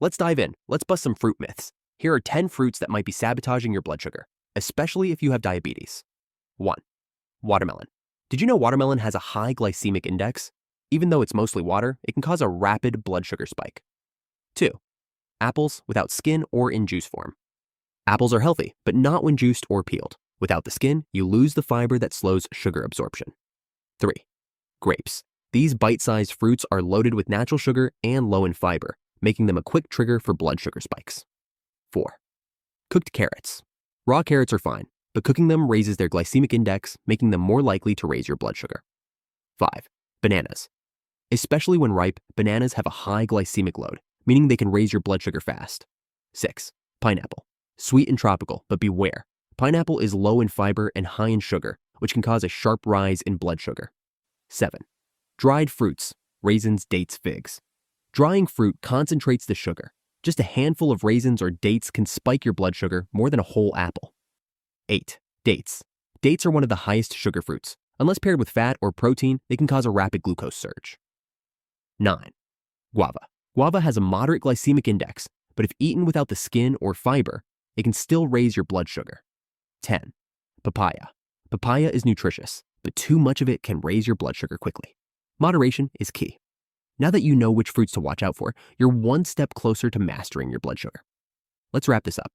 Let's dive in. Let's bust some fruit myths. Here are 10 fruits that might be sabotaging your blood sugar, especially if you have diabetes. 1. Watermelon. Did you know watermelon has a high glycemic index? Even though it's mostly water, it can cause a rapid blood sugar spike. 2. Apples without skin or in juice form. Apples are healthy, but not when juiced or peeled. Without the skin, you lose the fiber that slows sugar absorption. 3. Grapes. These bite-sized fruits are loaded with natural sugar and low in fiber, making them a quick trigger for blood sugar spikes. 4. Cooked carrots. Raw carrots are fine, but cooking them raises their glycemic index, making them more likely to raise your blood sugar. 5. Bananas. Especially when ripe, bananas have a high glycemic load, meaning they can raise your blood sugar fast. 6. Pineapple. Sweet and tropical, but beware. Pineapple is low in fiber and high in sugar, which can cause a sharp rise in blood sugar. 7. Dried fruits, raisins, dates, figs. Drying fruit concentrates the sugar. Just a handful of raisins or dates can spike your blood sugar more than a whole apple. 8. Dates. Dates are one of the highest sugar fruits. Unless paired with fat or protein, they can cause a rapid glucose surge. 9. Guava. Guava has a moderate glycemic index, but if eaten without the skin or fiber, it can still raise your blood sugar. 10. Papaya. Papaya is nutritious, but too much of it can raise your blood sugar quickly. Moderation is key. Now that you know which fruits to watch out for, you're one step closer to mastering your blood sugar. Let's wrap this up.